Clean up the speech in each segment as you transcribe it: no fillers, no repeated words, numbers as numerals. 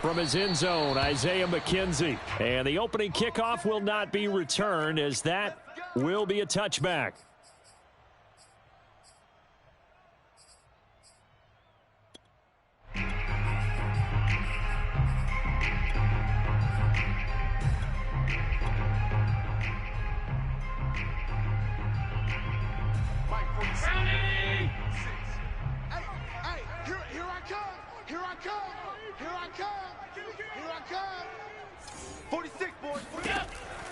from his end zone, Isaiah McKenzie. And the opening kickoff will not be returned, as that will be a touchback.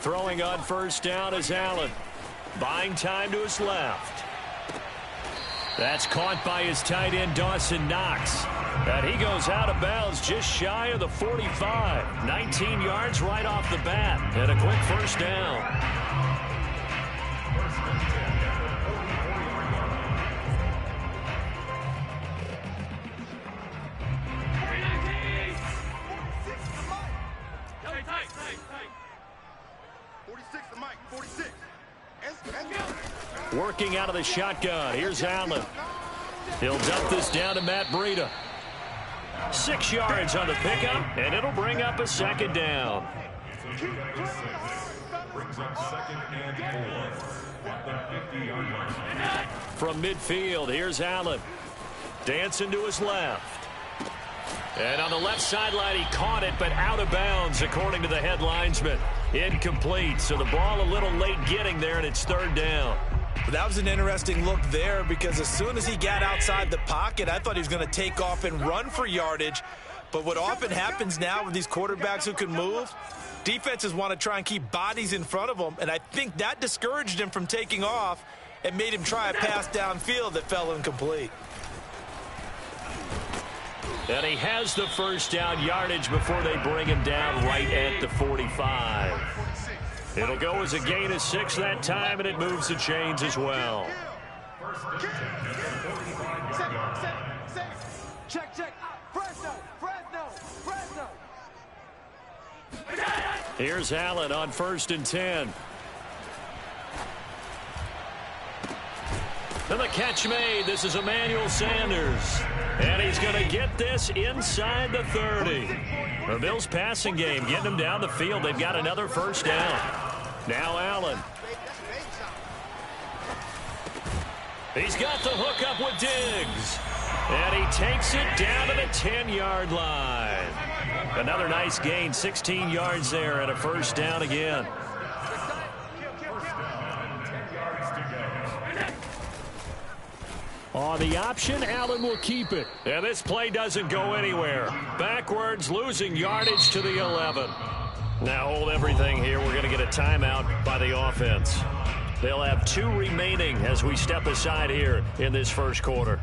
Throwing on first down is Allen. Buying time to his left. That's caught by his tight end, Dawson Knox. And he goes out of bounds just shy of the 45. 19 yards right off the bat. And a quick first down. Working out of the shotgun. Here's Allen. He'll dump this down to Matt Breida. 6 yards on the pickup, and it'll bring up a second down. Brings up second and 4 at the 50-yard line. From midfield, here's Allen. Dancing to his left. And on the left sideline, he caught it, but out of bounds, according to the head linesman. Incomplete, so the ball a little late getting there, and it's third down. That was an interesting look there, because as soon as he got outside the pocket, I thought he was going to take off and run for yardage. But what often happens now with these quarterbacks who can move, defenses want to try and keep bodies in front of them, and I think that discouraged him from taking off and made him try a pass downfield that fell incomplete. And he has the first down yardage before they bring him down right at the 45. It'll go as a gain of 6 that time, and it moves the chains as well. Check. Fresno. Here's Allen on 1st and 10. And the catch made. This is Emmanuel Sanders. And he's going to get this inside the 30. The Bills passing game getting them down the field. They've got another first down. Now Allen. He's got the hook up with Diggs. And he takes it down to the 10-yard line. Another nice gain, 16 yards there, and a first down again. On the option, Allen will keep it. And this play doesn't go anywhere. Backwards, losing yardage to the 11. Now hold everything here. We're going to get a timeout by the offense. They'll have 2 remaining as we step aside here in this first quarter.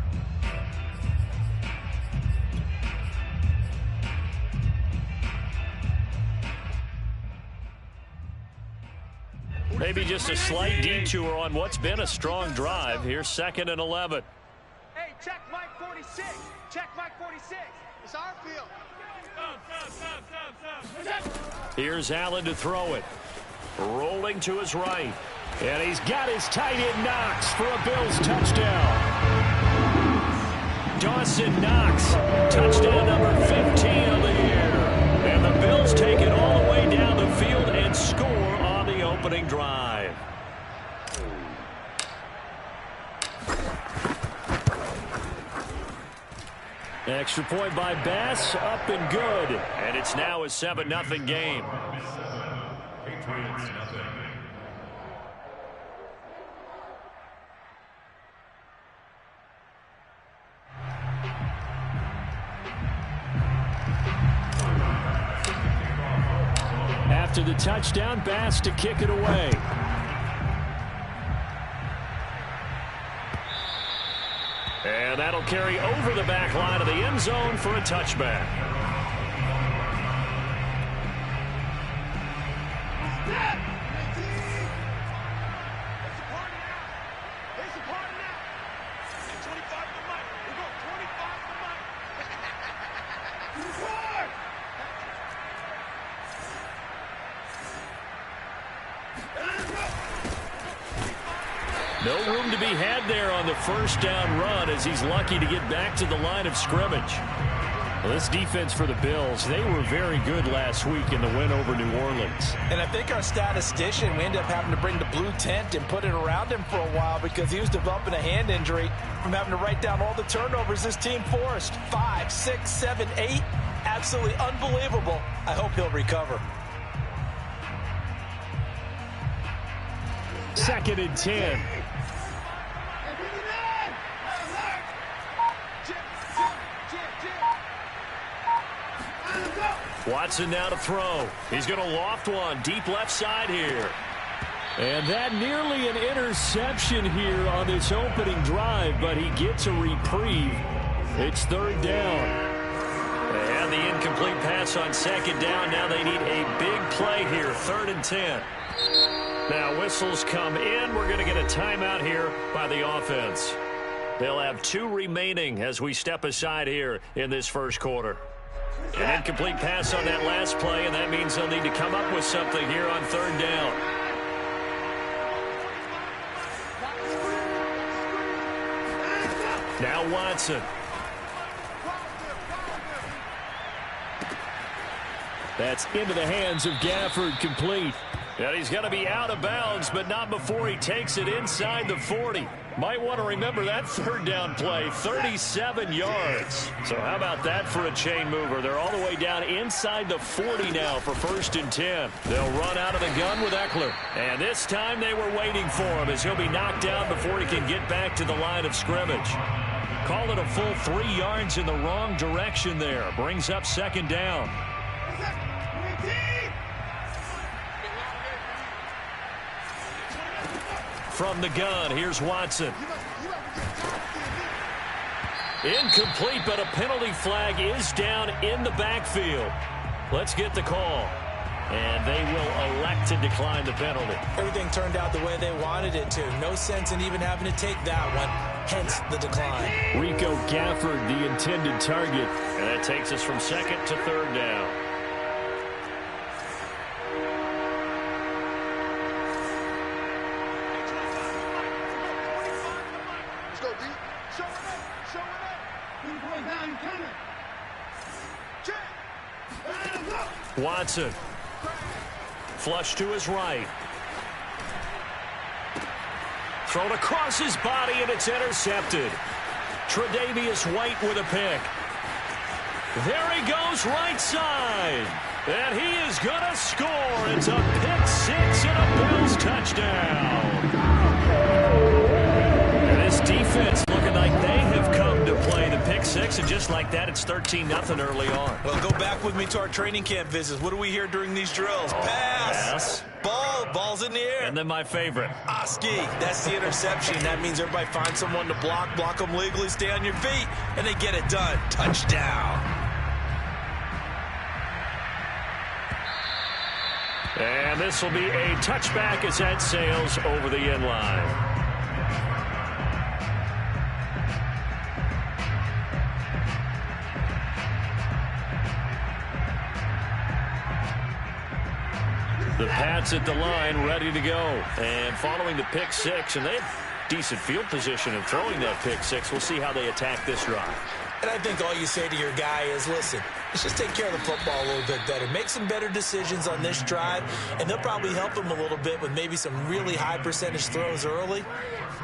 Maybe just a slight detour on what's been a strong drive. Here's 2nd and 11. Hey, check Mike 46. Check Mike 46. It's our field. Stop. Here's Allen to throw it. Rolling to his right. And he's got his tight end Knox for a Bills touchdown. Dawson Knox, touchdown number 15 of the year. And the Bills take it all the way down the field and score on the opening drive. Extra point by Bass, up and good. And it's now a 7-0 game. Patriots nothing. After the touchdown, Bass to kick it away. And that'll carry over the back line of the end zone for a touchback. No room to be had there on the first down run, as he's lucky to get back to the line of scrimmage. Well, this defense for the Bills, they were very good last week in the win over New Orleans. And I think our statistician, we ended up having to bring the blue tent and put it around him for a while because he was developing a hand injury from having to write down all the turnovers this team forced. 5, 6, 7, 8. Absolutely unbelievable. I hope he'll recover. 2nd and 10. Watson now to throw. He's going to loft one deep left side here. And that nearly an interception here on this opening drive, but he gets a reprieve. It's 3rd down. They had the incomplete pass on 2nd down. Now they need a big play here, 3rd and 10. Now whistles come in. We're going to get a timeout here by the offense. They'll have 2 remaining as we step aside here in this first quarter. An incomplete pass on that last play, and that means they'll need to come up with something here on 3rd down. Now Watson. That's into the hands of Gafford, complete. And he's going to be out of bounds, but not before he takes it inside the 40. Might want to remember that 3rd down play, 37 yards. So how about that for a chain mover? They're all the way down inside the 40 now for 1st and 10. They'll run out of the gun with Eckler. And this time they were waiting for him as he'll be knocked down before he can get back to the line of scrimmage. Call it a full 3 yards in the wrong direction there. Brings up 2nd down. From the gun, here's Watson. Incomplete, but a penalty flag is down in the backfield. Let's get the call. And they will elect to decline the penalty. Everything turned out the way they wanted it to. No sense in even having to take that one, hence the decline. Rico Gafford, the intended target. And that takes us from 2nd to 3rd down. Watson. Flush to his right. Thrown across his body, and it's intercepted. Tre'Davious White with a pick. There he goes, right side. And he is going to score. It's a pick 6 and a Bills touchdown. And this defense looking like they have come to play the pick 6, and just like that, it's 13-0 early on. Well, go back with me to our training camp visits. What do we hear during these drills? Pass. Ball's in the air. And then my favorite. Oski, that's the interception. That means everybody finds someone to block them legally, stay on your feet, and they get it done. Touchdown. And this will be a touchback as that sails over the end line. The Pats at the line, ready to go. And following the pick 6, and they have decent field position in throwing that pick 6. We'll see how they attack this drive. And I think all you say to your guy is, listen, let's just take care of the football a little bit better. Make some better decisions on this drive, and they'll probably help him a little bit with maybe some really high percentage throws early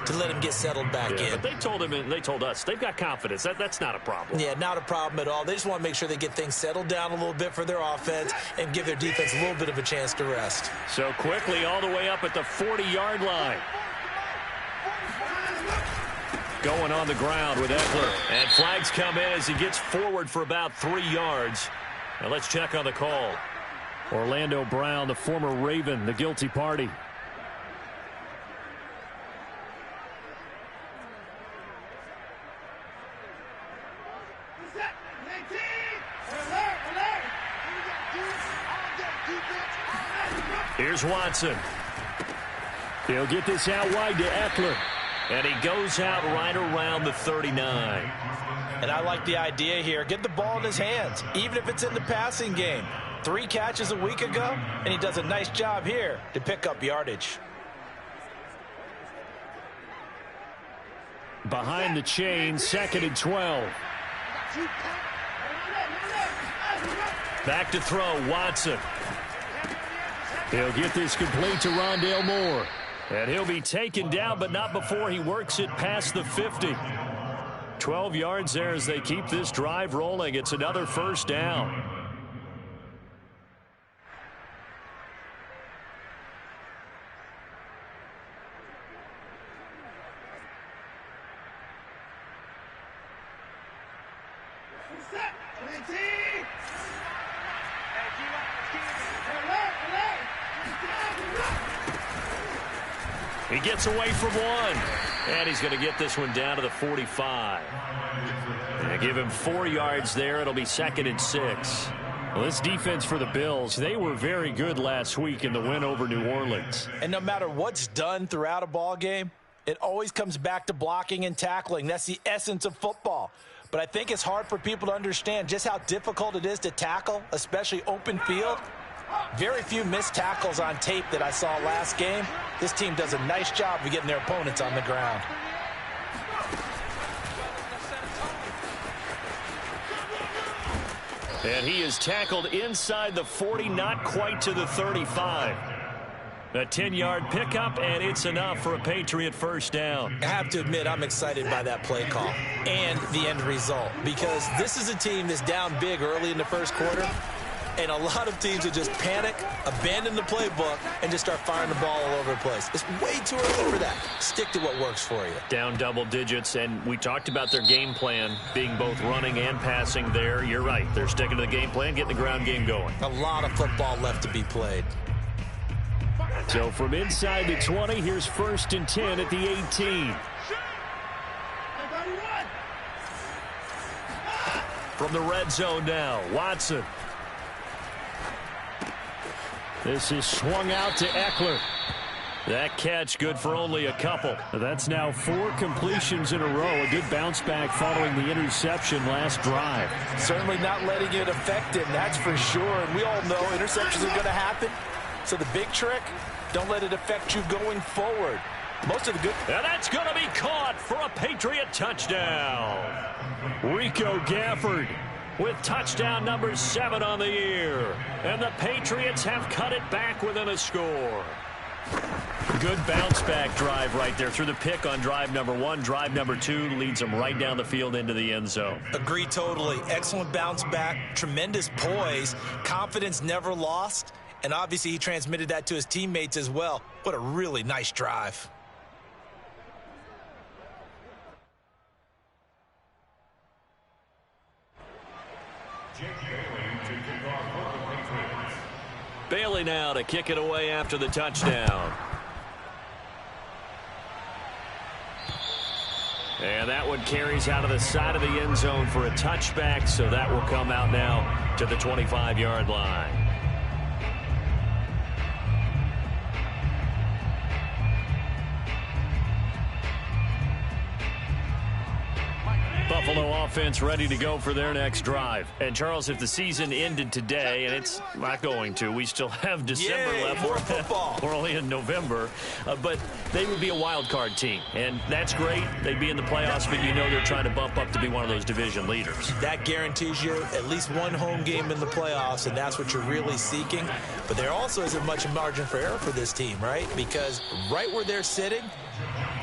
to let him get settled back in. But they told him, and they told us, they've got confidence. That's not a problem. Yeah, not a problem at all. They just want to make sure they get things settled down a little bit for their offense and give their defense a little bit of a chance to rest. So quickly all the way up at the 40-yard line. Going on the ground with Eckler. And flags come in as he gets forward for about 3 yards. Now let's check on the call. Orlando Brown, the former Raven, the guilty party. Here's Watson. He'll get this out wide to Eckler. And he goes out right around the 39. And I like the idea here. Get the ball in his hands, even if it's in the passing game. 3 catches a week ago, and he does a nice job here to pick up yardage. Behind the chain, 2nd and 12. Back to throw, Watson. He'll get this complete to Rondale Moore. And he'll be taken down, but not before he works it past the 50. 12 yards there as they keep this drive rolling. It's another first down. He gets away from one, and he's going to get this one down to the 45. And give him 4 yards there. It'll be 2nd and 6. Well, this defense for the Bills, they were very good last week in the win over New Orleans. And no matter what's done throughout a ball game, it always comes back to blocking and tackling. That's the essence of football. But I think it's hard for people to understand just how difficult it is to tackle, especially open field. Very few missed tackles on tape that I saw last game. This team does a nice job of getting their opponents on the ground. And he is tackled inside the 40, not quite to the 35. A 10-yard pickup, and it's enough for a Patriot first down. I have to admit, I'm excited by that play call and the end result, because this is a team that's down big early in the first quarter, and a lot of teams that just panic, abandon the playbook, and just start firing the ball all over the place. It's way too early for that. Stick to what works for you. Down double digits, and we talked about their game plan being both running and passing there. You're right. They're sticking to the game plan, getting the ground game going. A lot of football left to be played. So from inside the 20, here's 1st and 10 at the 18. From the red zone now, Watson. This is swung out to Eckler. That catch good for only a couple. That's now 4 completions in a row. A good bounce back following the interception last drive. Certainly not letting it affect him, that's for sure. And we all know interceptions are going to happen. So the big trick, don't let it affect you going forward. Most of the good... And that's going to be caught for a Patriot touchdown. Rico Gafford with touchdown number 7 on the year. And the Patriots have cut it back within a score. Good bounce back drive right there through the pick on drive number 1. Drive number 2 leads them right down the field into the end zone. Agree totally. Excellent bounce back. Tremendous poise. Confidence never lost. And obviously he transmitted that to his teammates as well. What a really nice drive. Bailey now to kick it away after the touchdown. And that one carries out of the side of the end zone for a touchback, so that will come out now to the 25-yard line. Buffalo offense ready to go for their next drive. And, Charles, if the season ended today, and it's not going to, we still have December left. More football. We're only in November. But they would be a wild card team. And that's great. They'd be in the playoffs, but you know they're trying to bump up to be one of those division leaders. That guarantees you at least one home game in the playoffs, and that's what you're really seeking. But there also isn't much margin for error for this team, right? Because right where they're sitting,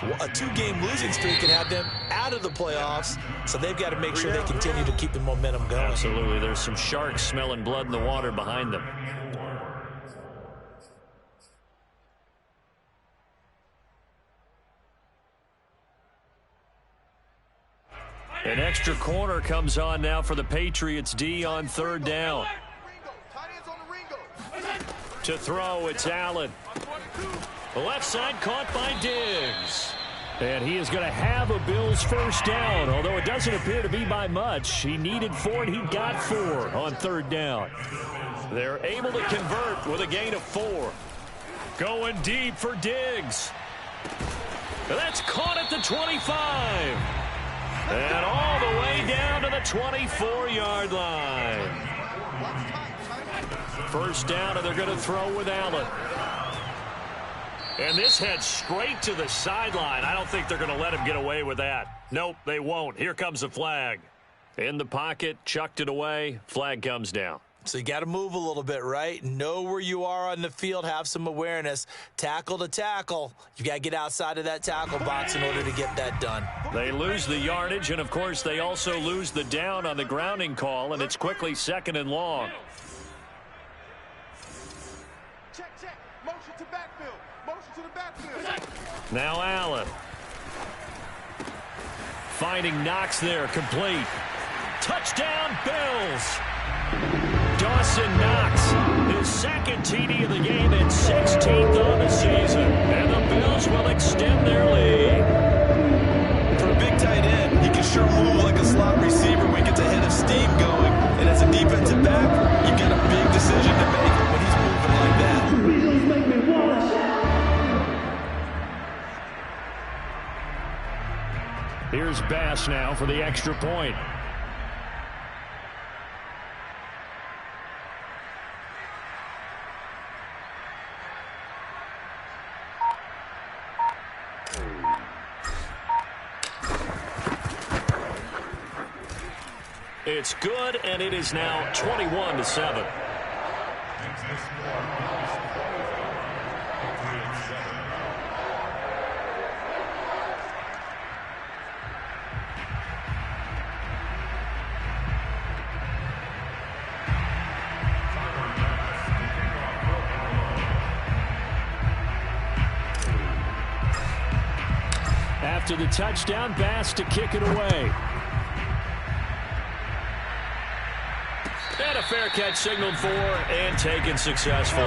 a 2-game losing streak can have them out of the playoffs, so they've got to make sure they continue to keep the momentum going. Absolutely. There's some sharks smelling blood in the water behind them. An extra corner comes on now for the Patriots D on 3rd down. To throw, it's Allen. The left side caught by Diggs. And he is going to have a Bills first down, although it doesn't appear to be by much. He needed 4, and he got 4 on 3rd down. They're able to convert with a gain of 4. Going deep for Diggs. That's caught at the 25. And all the way down to the 24-yard line. First down, and they're going to throw with Allen. And this heads straight to the sideline. I don't think they're going to let him get away with that. Nope, they won't. Here comes the flag. In the pocket, chucked it away. Flag comes down. So you got to move a little bit, right? Know where you are on the field, have some awareness. Tackle to tackle. You got to get outside of that tackle box in order to get that done. They lose the yardage, and, of course, they also lose the down on the grounding call, and it's quickly 2nd and long. Check, check. Motion to backfield. Motion to the backfield. Now Allen. Finding Knox there, complete. Touchdown, Bills. Dawson Knox, his 2nd TD of the game and 16th on the season. And the Bills will extend their lead. For a big tight end, he can sure move like a slot receiver when he gets a head of steam going. And as a defensive back, you've got a big decision to make when he's moving like that. Here's Bass now for the extra point. It's good, and it is now 21-7. After the touchdown, Bass to kick it away. And a fair catch signaled for and taken successfully.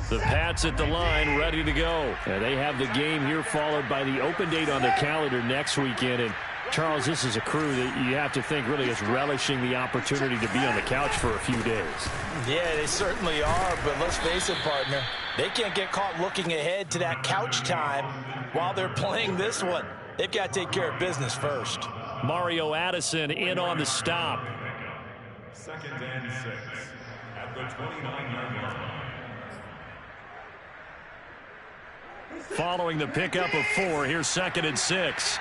The Pats at the line, ready to go. And they have the game here followed by the open date on their calendar next weekend. And Charles, this is a crew that you have to think really is relishing the opportunity to be on the couch for a few days. Yeah, they certainly are, but let's face it, partner. They can't get caught looking ahead to that couch time while they're playing this one. They've got to take care of business first. Mario Addison in on the stop. 2nd and 6 at the 29-yard line. Following the pickup of 4, here's 2nd and 6.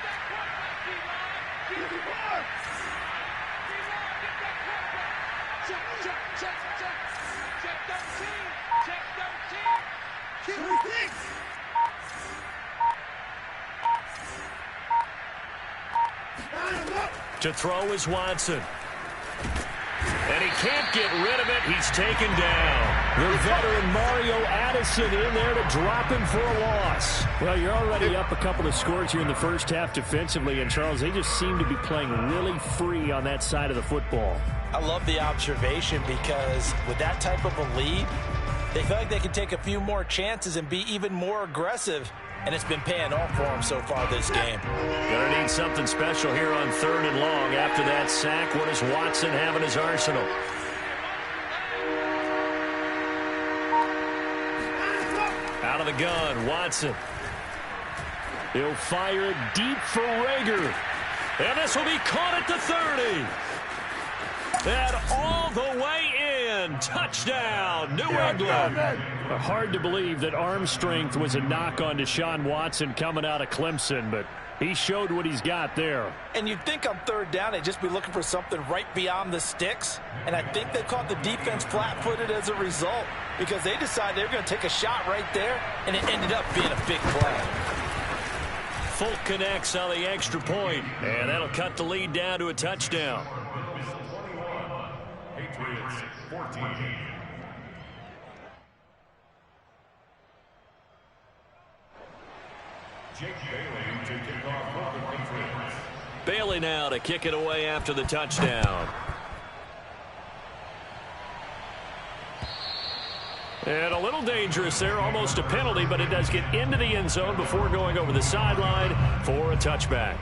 To throw is Watson. And he can't get rid of it. He's taken down. The veteran Mario Addison in there to drop him for a loss. Well, you're already up a couple of scores here in the first half defensively, and Charles, they just seem to be playing really free on that side of the football. I love the observation because with that type of a lead, they feel like they can take a few more chances and be even more aggressive, and it's been paying off for them so far this game. Gonna need something special here on 3rd and long. After that sack, what does Watson have in his arsenal? Out of the gun, Watson. He'll fire it deep for Rager. And this will be caught at the 30. And all the way in. Touchdown, New England. Hard to believe that arm strength was a knock on Deshaun Watson coming out of Clemson, but he showed what he's got there. And you'd think on 3rd down they'd just be looking for something right beyond the sticks. And I think they caught the defense flat-footed as a result because they decided they were going to take a shot right there, and it ended up being a big play. Folk connects on the extra point, and that'll cut the lead down to a touchdown. Patriots 14. Jake Bailey to kick off for the Patriots. Bailey now to kick it away after the touchdown. And a little dangerous there, almost a penalty, but it does get into the end zone before going over the sideline for a touchback.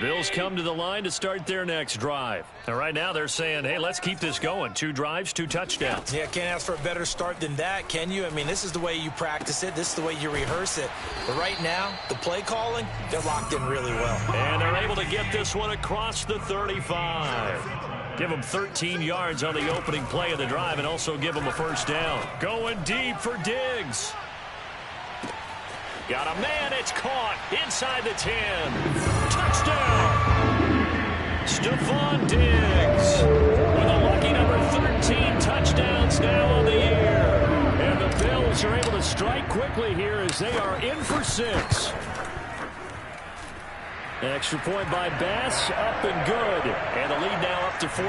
Bills come to the line to start their next drive. And right now they're saying, hey, let's keep this going. 2 drives, 2 touchdowns. Yeah, can't ask for a better start than that, can you? I mean, this is the way you practice it. This is the way you rehearse it. But right now, the play calling, they're locked in really well. And they're able to get this one across the 35. Give them 13 yards on the opening play of the drive and also give them a first down. Going deep for Diggs. Got a man, it's caught inside the 10. Touchdown! Stephon Diggs with a lucky number 13 touchdowns now on the year. And the Bills are able to strike quickly here as they are in for 6. An extra point by Bass, up and good. And the lead now up to 14.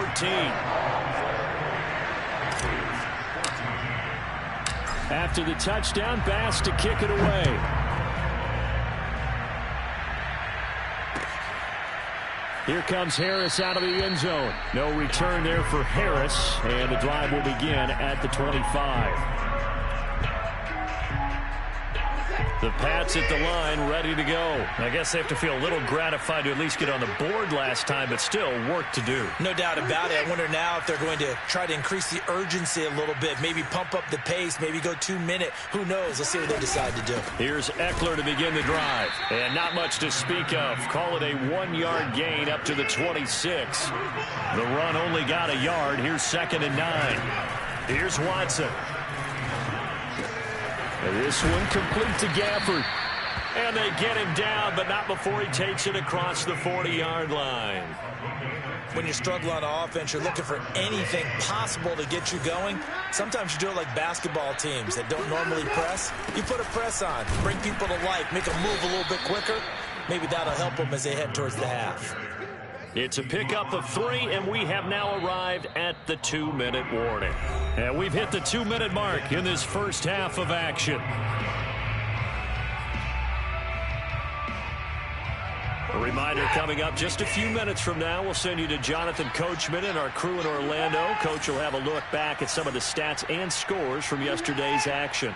After the touchdown, Bass to kick it away. Here comes Harris out of the end zone. No return there for Harris, and the drive will begin at the 25. The Pats at the line, ready to go. I guess they have to feel a little gratified to at least get on the board last time, but still work to do. No doubt about it. I wonder now if they're going to try to increase the urgency a little bit, maybe pump up the pace, maybe go 2-minute. Who knows? Let's see what they decide to do. Here's Eckler to begin the drive. And not much to speak of. Call it a 1-yard gain up to the 26. The run only got a yard. Here's 2nd and 9. Here's Watson. This one complete to Gafford. And they get him down, but not before he takes it across the 40-yard line. When you're struggling on offense, you're looking for anything possible to get you going. Sometimes you do it like basketball teams that don't normally press. You put a press on, bring people to life, make them move a little bit quicker. Maybe that'll help them as they head towards the half. It's a pickup of 3, and we have now arrived at the 2-minute warning. And we've hit the 2-minute mark in this first half of action. A reminder coming up just a few minutes from now, we'll send you to Jonathan Coachman and our crew in Orlando. Coach will have a look back at some of the stats and scores from yesterday's action.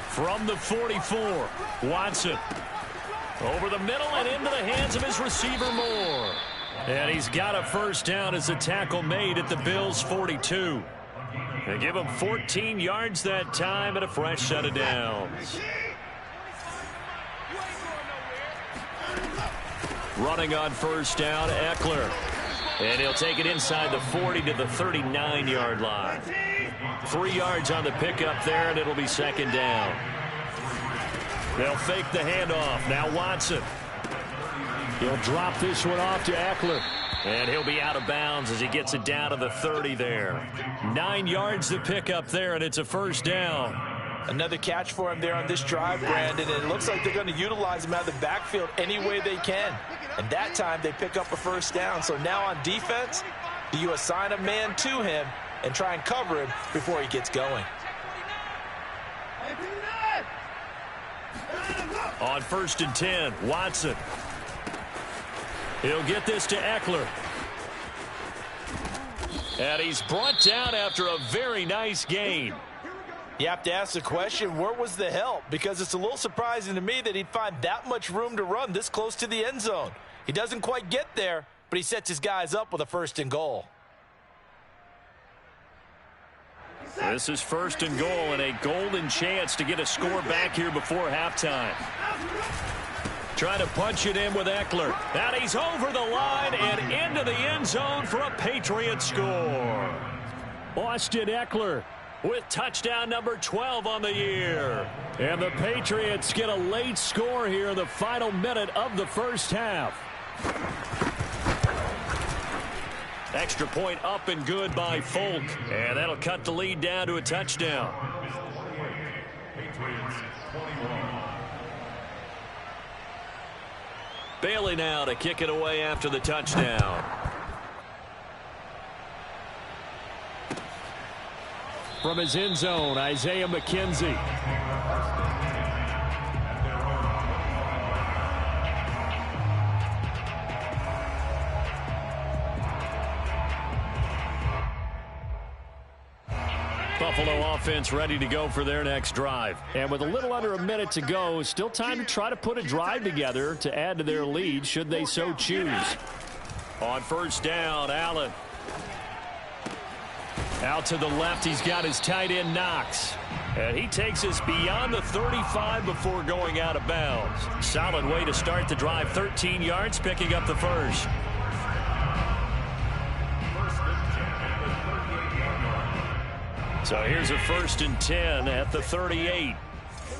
From the 44, Watson. Over the middle and into the hands of his receiver Moore. And he's got a first down as the tackle made at the Bills' 42. They give him 14 yards that time and a fresh set of downs. Running on first down, Eckler. And he'll take it inside the 40 to the 39-yard line. 3 yards on the pickup there, and it'll be 2nd down. They'll fake the handoff. Now Watson. He'll drop this one off to Eckler. And he'll be out of bounds as he gets it down to the 30 there. 9 yards to pick up there, and it's a first down. Another catch for him there on this drive, Brandon, and it looks like they're going to utilize him out of the backfield any way they can. And that time they pick up a first down. So now on defense, do you assign a man to him and try and cover him before he gets going? On 1st and 10, Watson. He'll get this to Eckler. And he's brought down after a very nice gain. You have to ask the question, where was the help? Because it's a little surprising to me that he'd find that much room to run this close to the end zone. He doesn't quite get there, but he sets his guys up with a 1st and goal. This is 1st and goal and a golden chance to get a score back here before halftime. Trying to punch it in with Eckler. And he's over the line and into the end zone for a Patriot score. Austin Eckler with touchdown number 12 on the year. And the Patriots get a late score here in the final minute of the first half. Extra point up and good by Folk. And that'll cut the lead down to a touchdown. Bailey now to kick it away after the touchdown. From his end zone, Isaiah McKenzie. Buffalo offense ready to go for their next drive. And with a little under a minute to go, still time to try to put a drive together to add to their lead should they so choose. On first down, Allen. Out to the left, he's got his tight end, Knox. And he takes us beyond the 35 before going out of bounds. Solid way to start the drive. 13 yards, picking up the first. So here's a 1st and 10 at the 38. Here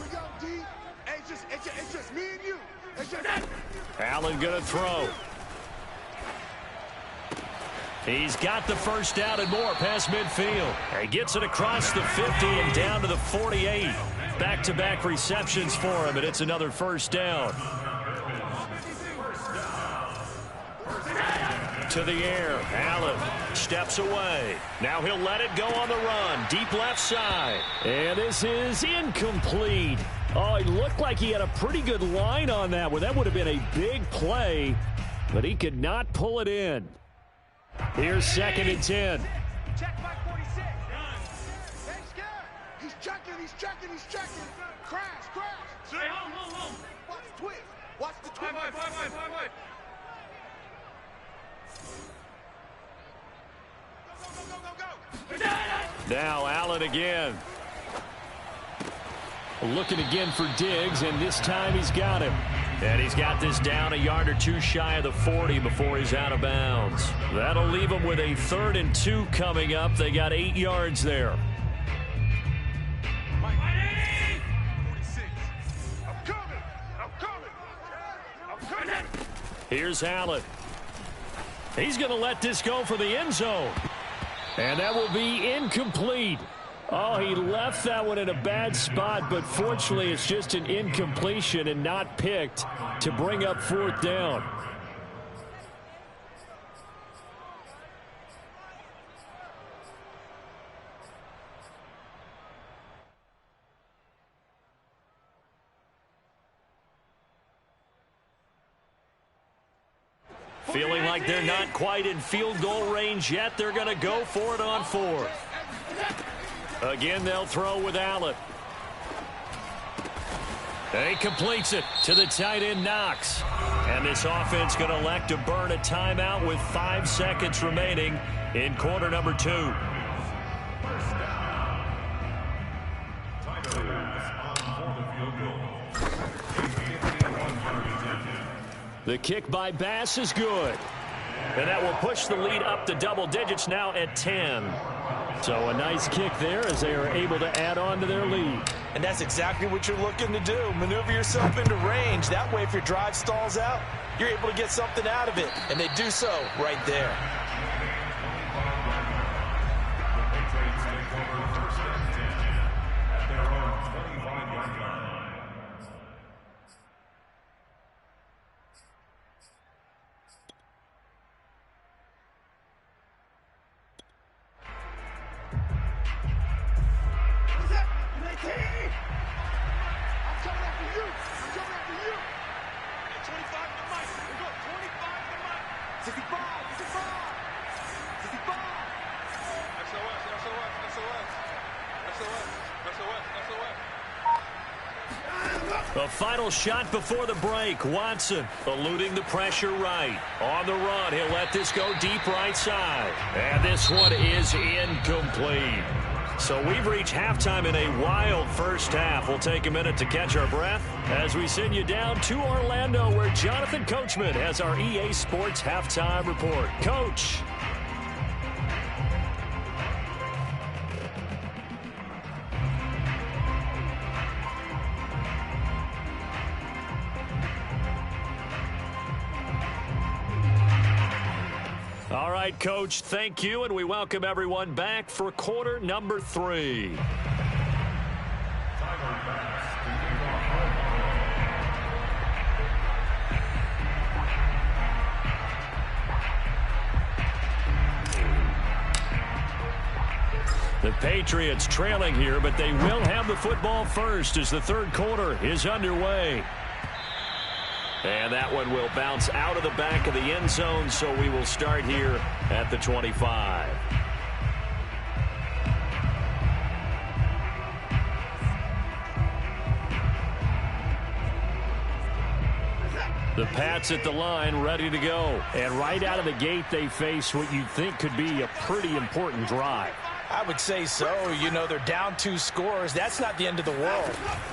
we go, D. It's just me and you. Allen going to throw. He's got the first down and more past midfield. He gets it across the 50 and down to the 48. Back-to-back receptions for him, and it's another first down. To the air, Allen steps away. Now he'll let it go on the run. Deep left side. And this is incomplete. Oh, it looked like he had a pretty good line on that one. That would have been a big play, but he could not pull it in. Here's 2nd and 10. Check my 46. That's good. He's checking. Crash. Watch the twist. Five. Go. Now Allen again. Looking again for Diggs, and this time he's got him. And he's got this down a yard or two shy of the 40 before he's out of bounds. That'll leave him with a 3rd and 2 coming up. They got 8 yards there. 46. I'm coming. Here's Allen. He's going to let this go for the end zone. And that will be incomplete. Oh, he left that one in a bad spot, but fortunately it's just an incompletion and not picked to bring up 4th down. Feeling like they're not quite in field goal range yet. They're going to go for it on 4th. Again, they'll throw with Allen. He completes it to the tight end, Knox. And this offense going to elect to burn a timeout with 5 seconds remaining in quarter number 2. The kick by Bass is good. And that will push the lead up to double digits now at 10. So a nice kick there as they are able to add on to their lead. And that's exactly what you're looking to do. Maneuver yourself into range. That way, if your drive stalls out, you're able to get something out of it. And they do so right there. The final shot before the break. Watson eluding the pressure right. On the run, he'll let this go deep right side. And this one is incomplete. So we've reached halftime in a wild first half. We'll take a minute to catch our breath as we send you down to Orlando, where Jonathan Coachman has our EA Sports halftime report. Coach. All right, Coach, thank you, and we welcome everyone back for quarter number 3. The Patriots trailing here, but they will have the football first as the third quarter is underway. And that one will bounce out of the back of the end zone, so we will start here at the 25. The Pats at the line, ready to go. And right out of the gate, they face what you think could be a pretty important drive. I would say so. You know, they're down 2 scores. That's not the end of the world.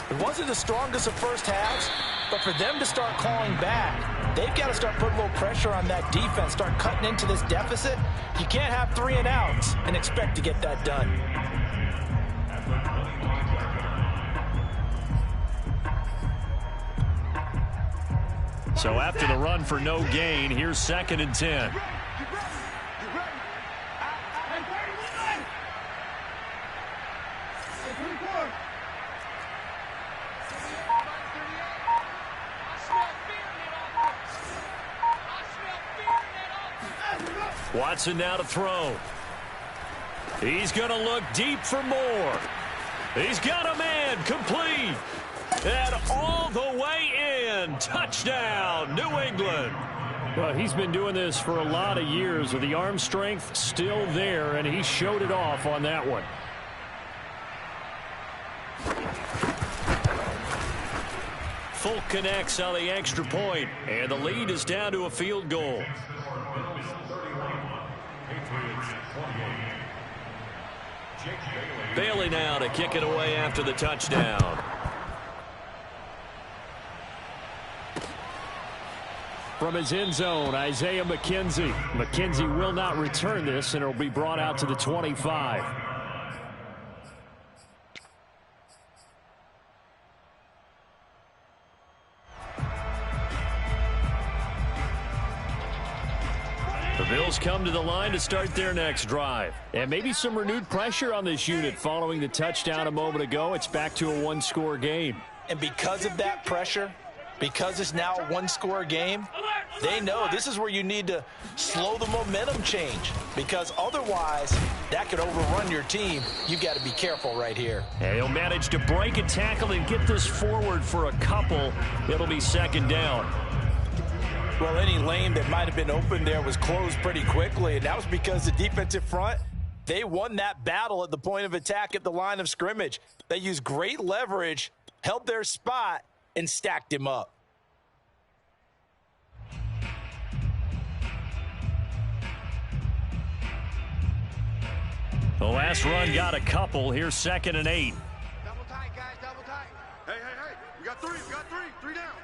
It wasn't the strongest of first halves, but for them to start clawing back, they've got to start putting a little pressure on that defense, start cutting into this deficit. You can't have 3 and outs and expect to get that done. So after the run for no gain, here's 2nd and 10. Watson now to throw. He's going to look deep for more. He's got a man, complete. And all the way in. Touchdown, New England. Well, he's been doing this for a lot of years with the arm strength still there, and he showed it off on that one. Folk connects on the extra point, and the lead is down to a field goal. Bailey now to kick it away after the touchdown. From his end zone, Isaiah McKenzie. McKenzie will not return this, and it'll be brought out to the 25. The Bills come to the line to start their next drive. And maybe some renewed pressure on this unit following the touchdown a moment ago. It's back to a 1-score game. And because of that pressure, because it's now a 1-score game, they know this is where you need to slow the momentum change, because otherwise that could overrun your team. You've got to be careful right here. And he'll manage to break a tackle and get this forward for a couple. It'll be 2nd down. Well, any lane that might have been open there was closed pretty quickly, and that was because the defensive front, they won that battle at the point of attack at the line of scrimmage. They used great leverage, held their spot, and stacked him up. The last run got a couple. Here's 2nd and 8. Double tight, guys, double tight. Hey, we got 3, three down.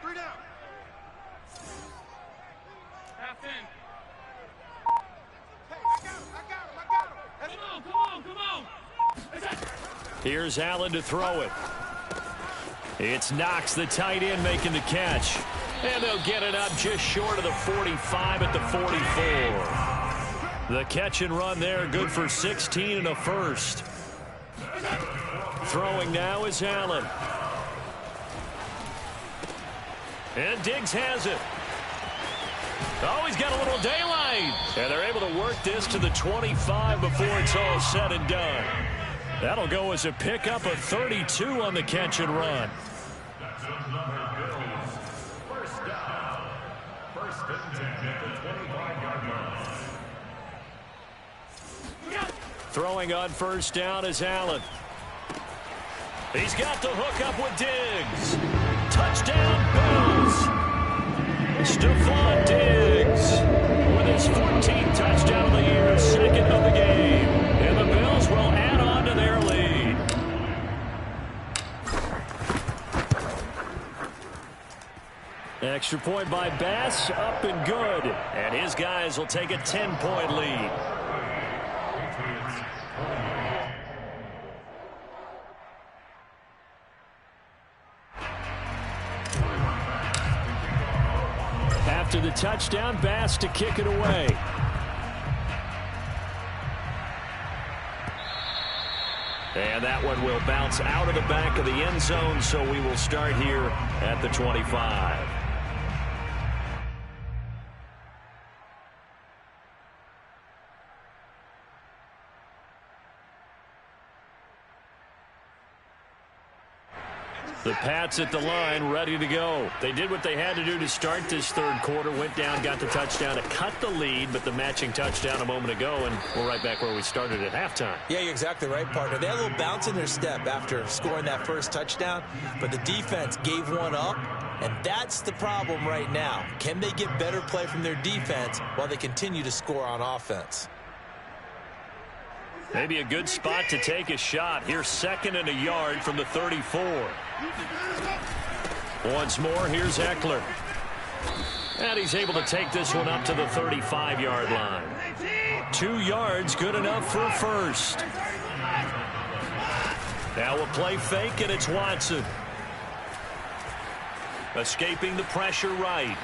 Half in. Hey, I got him. Come on. Here's Allen to throw it. It's Knox, the tight end, making the catch. And they'll get it up just short of the 45 at the 44. The catch and run there, good for 16 and a first. Throwing now is Allen. And Diggs has it. Oh, he's got a little daylight. And they're able to work this to the 25 before it's all said and done. That'll go as a pickup of 32 on the catch and run. First down. 1st and 10 at the 25-yard line. Throwing on 1st down is Allen. He's got the hook up with Diggs. Touchdown, Bills. Stephon Diggs with his 14th touchdown of the year, 2nd of the game. And the Bills will add on to their lead. Extra point by Bass, up and good. And his guys will take a 10-point lead. After the touchdown, Bass to kick it away. And that one will bounce out of the back of the end zone, so we will start here at the 25. The Pats at the line, ready to go. They did what they had to do to start this 3rd quarter, went down, got the touchdown to cut the lead, but the matching touchdown a moment ago, and we're right back where we started at halftime. Yeah, you're exactly right, partner. They had a little bounce in their step after scoring that first touchdown, but the defense gave one up, And that's the problem right now. Can they get better play from their defense while they continue to score on offense? Maybe a good spot to take a shot. Here's 2nd and a yard from the 34. Once more, here's Eckler. And he's able to take this one up to the 35-yard line. 2 yards, good enough for a first. Now a play fake, and it's Watson. Escaping the pressure right.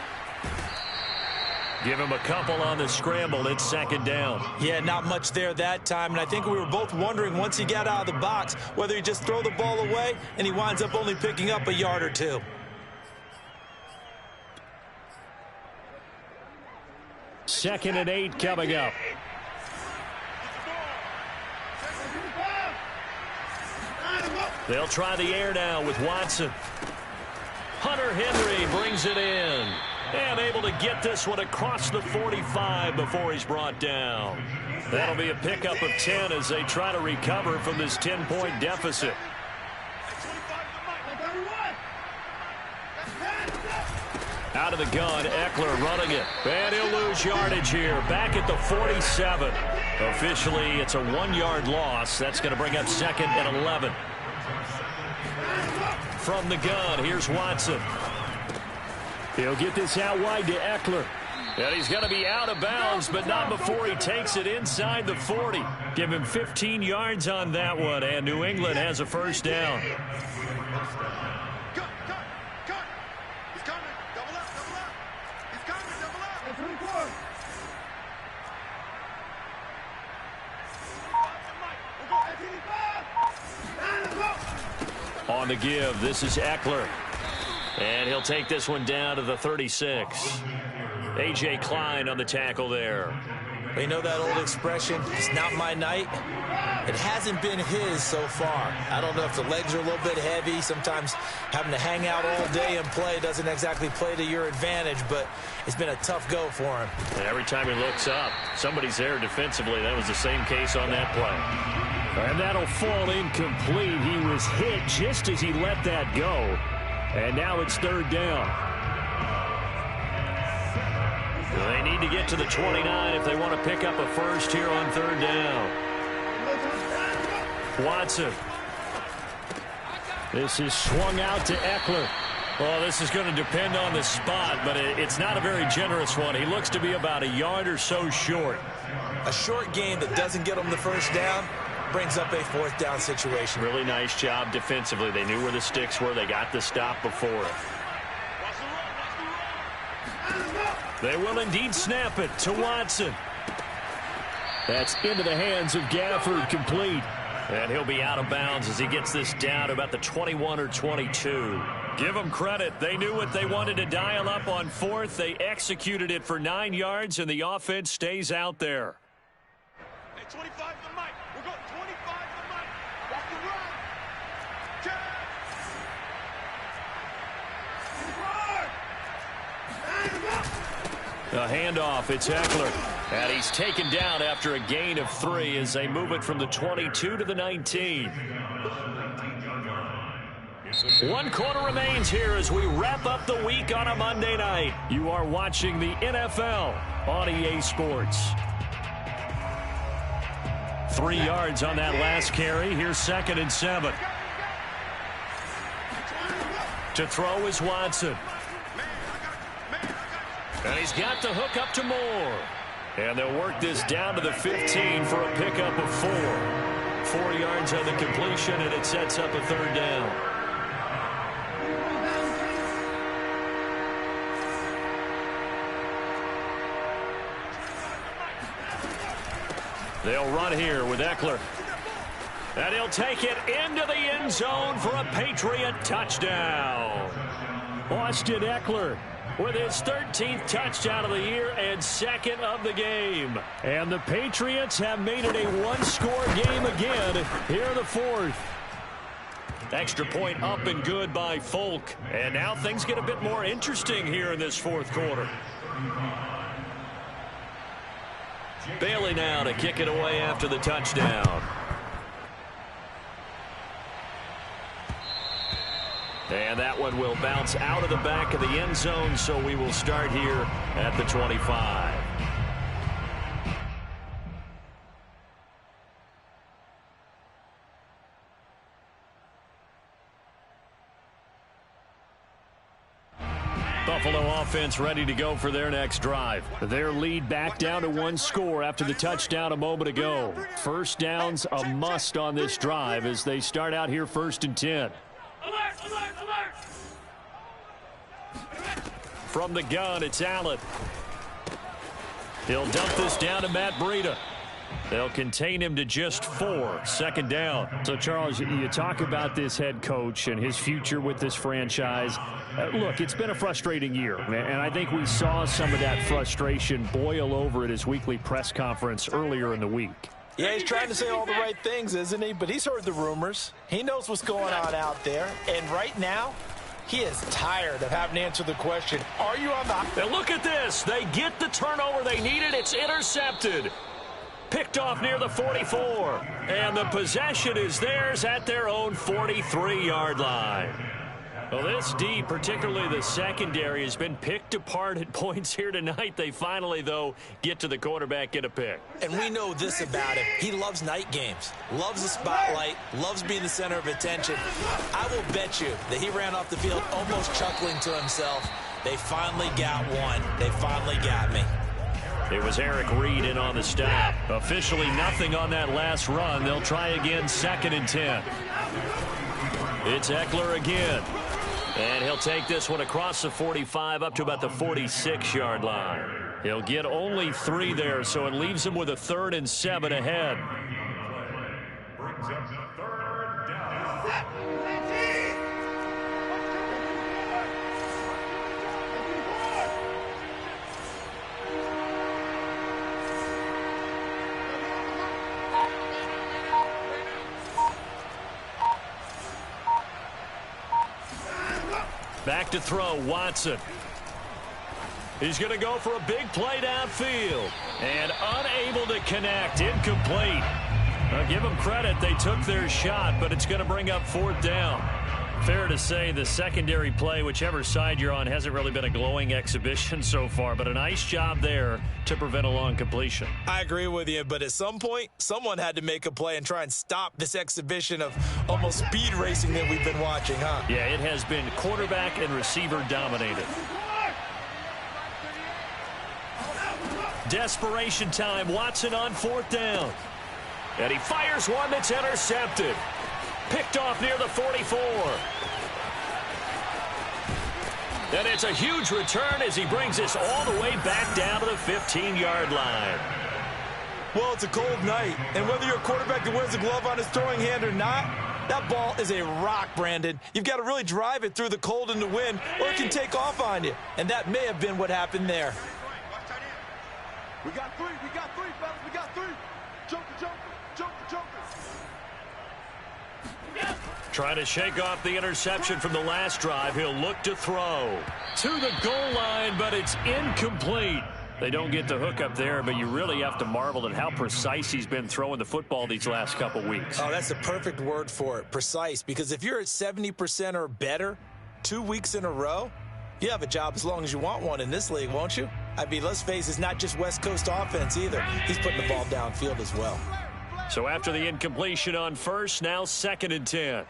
Give him a couple on the scramble. It's 2nd down. Yeah, not much there that time. And I think we were both wondering once he got out of the box whether he just throw the ball away and he winds up only picking up a yard or 2. Second and 8 coming up. They'll try the air now with Watson. Hunter Henry brings it in. And able to get this one across the 45 before he's brought down. That'll be a pickup of 10 as they try to recover from this 10-point deficit. Out of the gun, Eckler running it. And he'll lose yardage here. Back at the 47. Officially, it's a 1-yard loss. That's going to bring up 2nd and 11. From the gun, here's Watson. He'll get this out wide to Eckler. And he's going to be out of bounds, but not before he takes it inside the 40. Give him 15 yards on that one, and New England has a first down. He's coming. Double up. He's coming. Double up. On the give, this is Eckler. And he'll take this one down to the 36. A.J. Klein on the tackle there. You know that old expression, it's not my night? It hasn't been his so far. I don't know if the legs are a little bit heavy. Sometimes having to hang out all day and play doesn't exactly play to your advantage, but it's been a tough go for him. And every time he looks up, somebody's there defensively. That was the same case on that play. And that'll fall incomplete. He was hit just as he let that go. And now it's 3rd down. They need to get to the 29 if they want to pick up a first here on 3rd down. Watson. This is swung out to Eckler. Well, this is going to depend on the spot, but it's not a very generous one. He looks to be about a yard or so short. A short gain that doesn't get him the first down brings up a 4th down situation. Really nice job defensively. They knew where the sticks were. They got the stop before it. They will indeed snap it to Watson. That's into the hands of Gafford, complete. And he'll be out of bounds as he gets this down to about the 21 or 22. Give them credit. They knew what they wanted to dial up on 4th. They executed it for 9 yards, and the offense stays out there. Hey, 25 to the mic. We're going 25 to the mic. Off the run. A handoff, it's Eckler. And he's taken down after a gain of 3 as they move it from the 22 to the 19. 1 quarter remains here as we wrap up the week on a Monday night. You are watching the NFL on EA Sports. 3 yards on that last carry. Here's 2nd and 7. To throw is Watson. And he's got the hook up to Moore. And they'll work this down to the 15 for a pickup of 4. 4 yards on the completion, and it sets up a 3rd down. They'll run here with Eckler. And he'll take it into the end zone for a Patriot touchdown. Austin Eckler with his 13th touchdown of the year and 2nd of the game. And the Patriots have made it a 1-score game again here in the 4th. Extra point up and good by Folk. And now things get a bit more interesting here in this 4th quarter. Bailey now to kick it away after the touchdown. And that one will bounce out of the back of the end zone, so we will start here at the 25. Buffalo offense ready to go for their next drive. Their lead back down to 1 score after the touchdown a moment ago. First down's a must on this drive as they start out here 1st and 10. From the gun, it's Allen. He'll dump this down to Matt Breida. They'll contain him to just 4. Second down. So, Charles, you talk about this head coach and his future with this franchise. Look, it's been a frustrating year, and I think we saw some of that frustration boil over at his weekly press conference earlier in the week. Yeah, he's trying to say all the right things, isn't he? But he's heard the rumors. He knows what's going on out there. And right now, he is tired of having to answer the question, are you on the... And look at this. They get the turnover they needed. It's intercepted. Picked off near the 44. And the possession is theirs at their own 43-yard line. Well, this D, particularly the secondary, has been picked apart at points here tonight. They finally, though, get to the quarterback, get a pick. And we know this about him. He loves night games, loves the spotlight, loves being the center of attention. I will bet you that he ran off the field almost chuckling to himself. They finally got one. They finally got me. It was Eric Reed in on the stop. Officially nothing on that last run. They'll try again, 2nd and 10. It's Eckler again. And he'll take this one across the 45 up to about the 46-yard line. He'll get only 3 there, so it leaves him with a 3rd and 7 ahead. Brings up 3rd down. Back to throw, Watson. He's going to go for a big play downfield. And unable to connect, incomplete. Now, give them credit, they took their shot, but it's going to bring up 4th down. Fair to say the secondary play, whichever side you're on, hasn't really been a glowing exhibition so far, but a nice job there to prevent a long completion. I agree with you, but at some point, someone had to make a play and try and stop this exhibition of almost speed racing that we've been watching, huh? Yeah, it has been quarterback and receiver dominated. Desperation time, Watson on 4th down. And he fires one that's intercepted. Picked off near the 44. And it's a huge return as he brings this all the way back down to the 15-yard line. Well, it's a cold night, and whether you're a quarterback that wears a glove on his throwing hand or not, that ball is a rock, Brandon. You've got to really drive it through the cold and the wind, or it can take off on you. And that may have been what happened there. We got 3, fellas, we got 3. Joker, Joker, Joker, Joker. Trying to shake off the interception from the last drive. He'll look to throw to the goal line, but it's incomplete. They don't get the hook up there, but you really have to marvel at how precise he's been throwing the football these last couple weeks. Oh, that's the perfect word for it, precise, because if you're at 70% or better 2 weeks in a row, you have a job as long as you want one in this league, won't you? I mean, let's face it, it's not just West Coast offense either. He's putting the ball downfield as well. So after the incompletion on 1st, now 2nd and 10.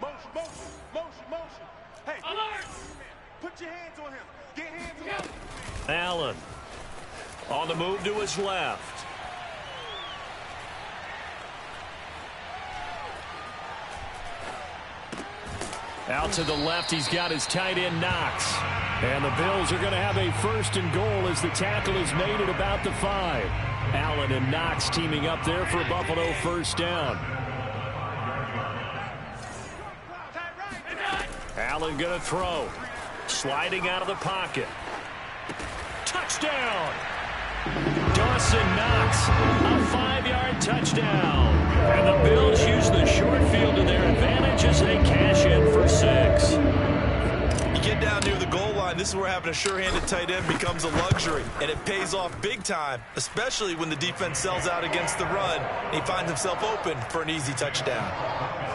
Motion, motion, motion, motion. Hey, alert! Put your hands on him. Get hands on him. Allen on the move to his left. Out to the left, he's got his tight end, Knox. And the Bills are going to have a 1st and goal as the tackle is made at about the 5. Allen and Knox teaming up there for a Buffalo 1st down. Allen going to throw. Sliding out of the pocket. Touchdown! Dawson Knox, a 5-yard touchdown. And the Bills use the short field to their advantage as they cash in for 6. You get down near the goal line, this is where having a sure-handed tight end becomes a luxury, and it pays off big time, especially when the defense sells out against the run, and he finds himself open for an easy touchdown.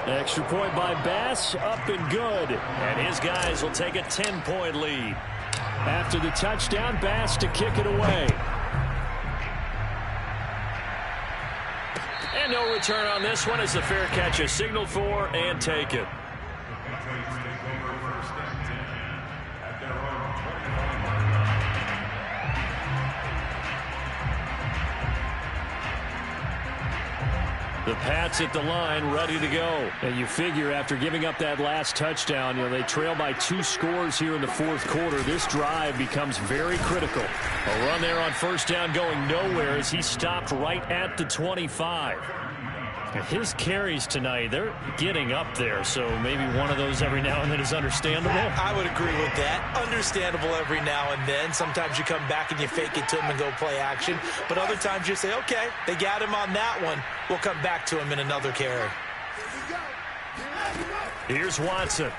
Extra point by Bass, up and good. And his guys will take a 10-point lead. After the touchdown, Bass to kick it away. And no return on this one as the fair catch is signaled for and taken. The Pats at the line, ready to go. And you figure after giving up that last touchdown, they trail by 2 scores here in the fourth quarter. This drive becomes very critical. A run there on first down going nowhere as he stopped right at the 25. His carries tonight, they're getting up there, so maybe one of those every now and then is understandable. I would agree with that. Understandable every now and then. Sometimes you come back and you fake it to him and go play action. But other times you say, okay, they got him on that one. We'll come back to him in another carry. Here's Watson.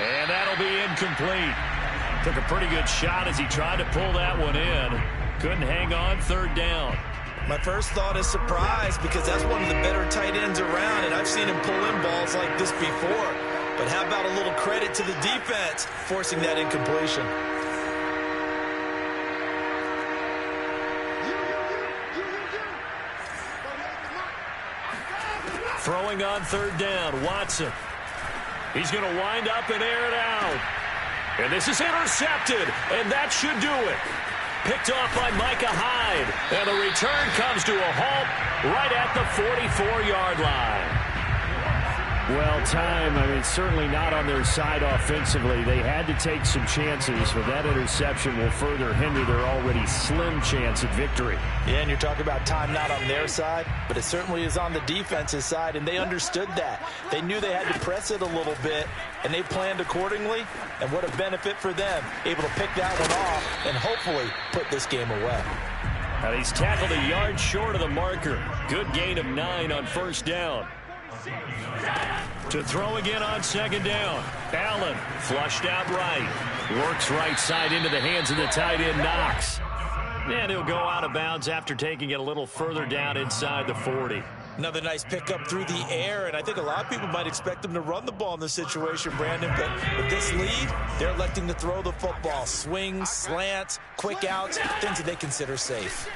And that'll be incomplete. Took a pretty good shot as he tried to pull that one in. Couldn't hang on, third down. My first thought is surprise because that's one of the better tight ends around, and I've seen him pull in balls like this before. But how about a little credit to the defense forcing that incompletion? Throwing on third down, Watson. He's going to wind up and air it out. And this is intercepted, and that should do it. Picked off by Micah Hyde. And the return comes to a halt right at the 44-yard line. Well, time, certainly not on their side offensively. They had to take some chances, but that interception will further hinder their already slim chance at victory. Yeah, and you're talking about time not on their side, but it certainly is on the defense's side, and they understood that. They knew they had to press it a little bit, and they planned accordingly, and what a benefit for them, able to pick that one off and hopefully put this game away. And he's tackled a yard short of the marker. Good gain of 9 on first down. To throw again on second down. Allen flushed out right. Works right side into the hands of the tight end, Knox. And he'll go out of bounds after taking it a little further down inside the 40. Another nice pickup through the air, and I think a lot of people might expect them to run the ball in this situation, Brandon, but with this lead, they're electing to throw the football. Swings, slants, quick outs, things that they consider safe.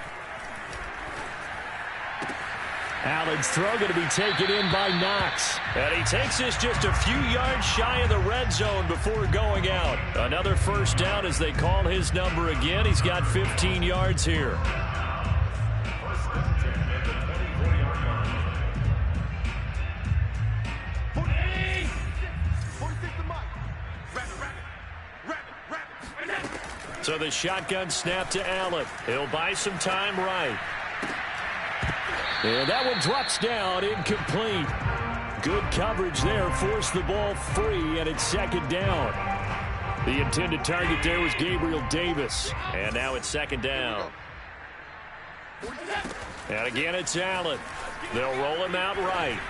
Allen's throw going to be taken in by Knox. And he takes this just a few yards shy of the red zone before going out. Another first down as they call his number again. He's got 15 yards here. So the shotgun snap to Allen. He'll buy some time right. And that one drops down, incomplete. Good coverage there, forced the ball free, and it's second down. The intended target there was Gabriel Davis, and now it's second down. And again, it's Allen. They'll roll him out right.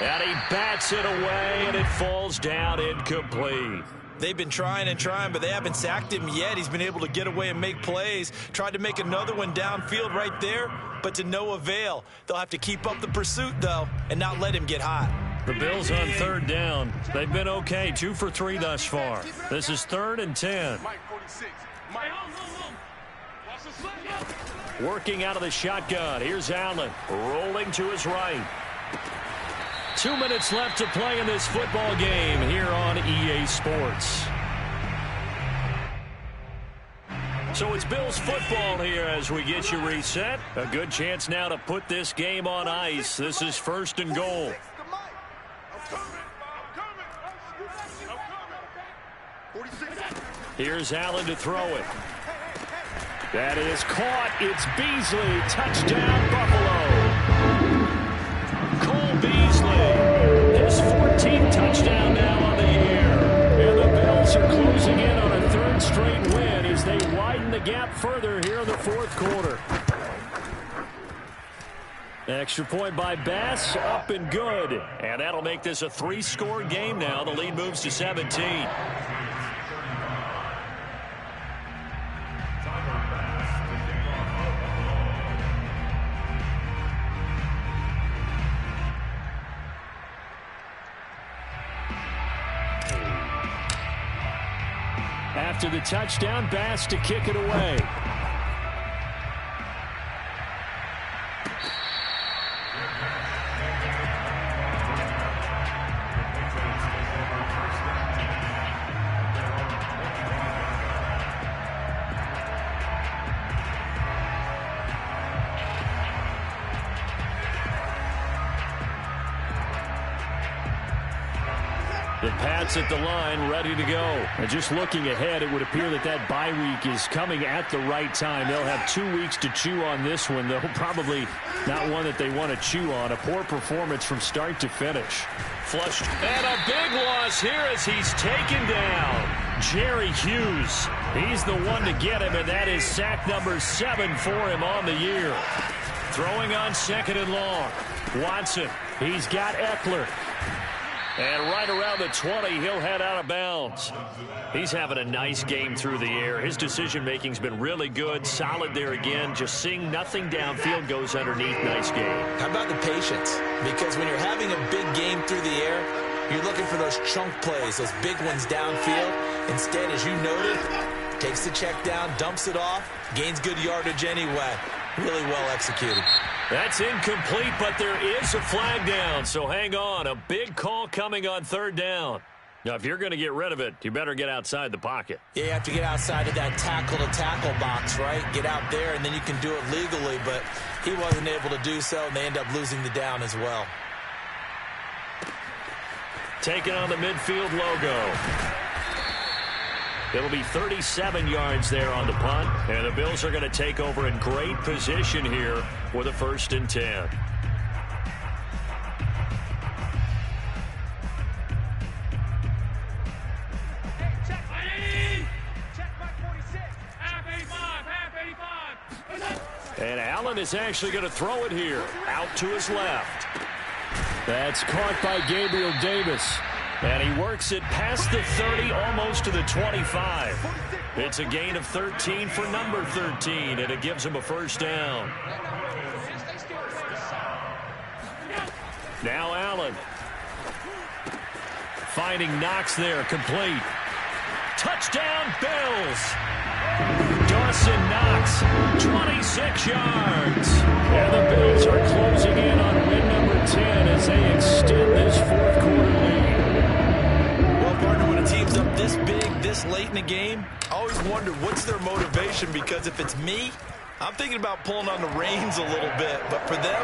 And he bats it away, and it falls down incomplete. They've been trying and trying, but they haven't sacked him yet. He's been able to get away and make plays. Tried to make another one downfield right there, but to no avail. They'll have to keep up the pursuit, though, and not let him get hot. The Bills on third down. They've been okay, 2 for 3 thus far. This is 3rd and 10. Working out of the shotgun. Here's Allen, rolling to his right. 2 minutes left to play in this football game here on EA Sports. So it's Bills football here as we get you reset. A good chance now to put this game on ice. This is 1st and goal. Here's Allen to throw it. That is caught. It's Beasley. Touchdown, Buffalo. Cole Beasley. His 14th touchdown now on the year. And the Bills are closing in on a 3rd straight win as they widen the gap further here in the 4th quarter. Extra point by Bass, up and good. And that'll make this a 3-score game now. The lead moves to 17. After the touchdown, Bass to kick it away. The Pats at the line, ready to go. And just looking ahead, it would appear that bye week is coming at the right time. They'll have 2 weeks to chew on this one, though probably not one that they want to chew on. A poor performance from start to finish. Flushed. And a big loss here as he's taken down. Jerry Hughes. He's the one to get him, and that is sack number 7 for him on the year. Throwing on 2nd and long. Watson. He's got Eckler. And right around the 20, he'll head out of bounds. He's having a nice game through the air. His decision-making's been really good. Solid there again. Just seeing nothing downfield goes underneath. Nice game. How about the patience? Because when you're having a big game through the air, you're looking for those chunk plays, those big ones downfield. Instead, as you noted, takes the check down, dumps it off, gains good yardage anyway. Really well executed. That's incomplete, but there is a flag down, so hang on. A big call coming on 3rd down. Now, if you're going to get rid of it, you better get outside the pocket. Yeah, you have to get outside of that tackle-to-tackle box, right? Get out there, and then you can do it legally, but he wasn't able to do so, and they end up losing the down as well. Taking on the midfield logo. It'll be 37 yards there on the punt, and the Bills are going to take over in great position here with a 1st and 10. And Allen is actually going to throw it here, out to his left. That's caught by Gabriel Davis. And he works it past the 30, almost to the 25. It's a gain of 13 for number 13, and it gives him a 1st down. Now Allen. Finding Knox there, complete. Touchdown, Bills. Dawson Knox, 26 yards. And the Bills are closing in on win number 10 as they extend this 4th quarter lead. When a team's up this big, this late in the game, I always wonder what's their motivation, because if it's me, I'm thinking about pulling on the reins a little bit. But for them,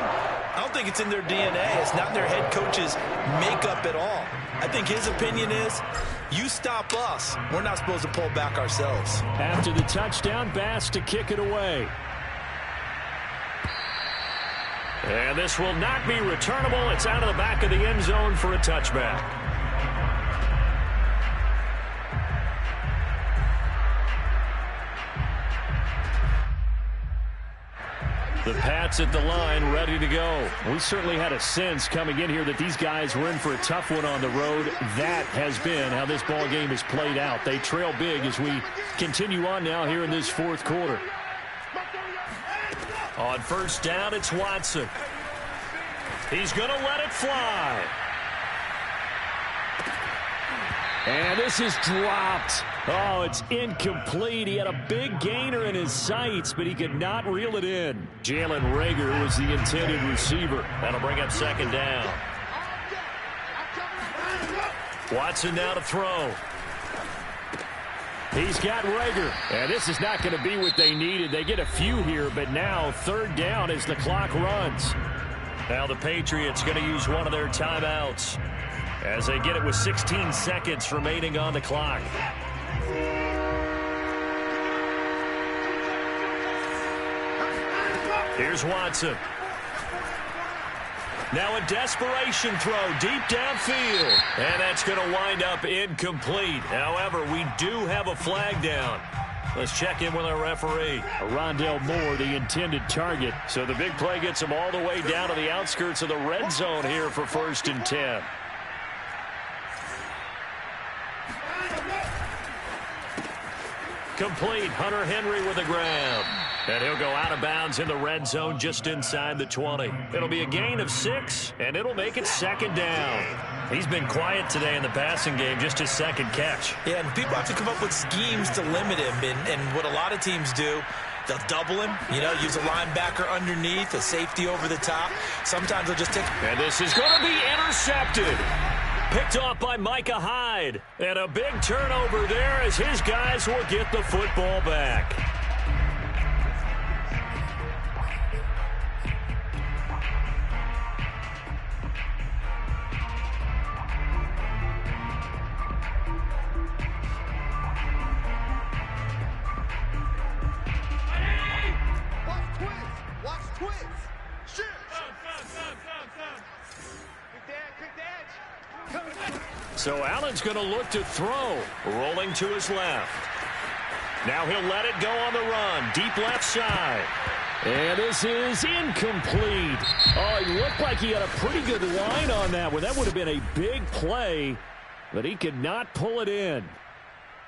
I don't think it's in their DNA. It's not in their head coach's makeup at all. I think his opinion is, you stop us, we're not supposed to pull back ourselves. After the touchdown, Bass to kick it away. And this will not be returnable. It's out of the back of the end zone for a touchback. The Pats at the line, ready to go. We certainly had a sense coming in here that these guys were in for a tough one on the road. That has been how this ball game has played out. They trail big as we continue on now here in this 4th quarter. On 1st down, it's Watson. He's going to let it fly. And this is dropped. Oh, it's incomplete. He had a big gainer in his sights, but he could not reel it in. Jalen Reagor was the intended receiver. That'll bring up 2nd down. Watson now to throw. He's got Reagor. And this is not going to be what they needed. They get a few here, but now 3rd down as the clock runs. Now the Patriots going to use one of their timeouts as they get it with 16 seconds remaining on the clock. Here's Watson. Now a desperation throw deep downfield. And that's going to wind up incomplete. However, we do have a flag down. Let's check in with our referee. Rondell Moore, the intended target. So the big play gets him all the way down to the outskirts of the red zone here for 1st and 10. Complete. Hunter Henry with the grab. And he'll go out of bounds in the red zone just inside the 20. It'll be a gain of 6, and it'll make it 2nd down. He's been quiet today in the passing game, just his 2nd catch. Yeah, and people have to come up with schemes to limit him. And what a lot of teams do, they'll double him, use a linebacker underneath, a safety over the top. Sometimes they'll just take... And this is going to be intercepted. Picked off by Micah Hyde. And a big turnover there as his guys will get the football back. So Allen's going to look to throw, rolling to his left. Now he'll let it go on the run, deep left side. And this is incomplete. Oh, he looked like he had a pretty good line on that one. That would have been a big play, but he could not pull it in.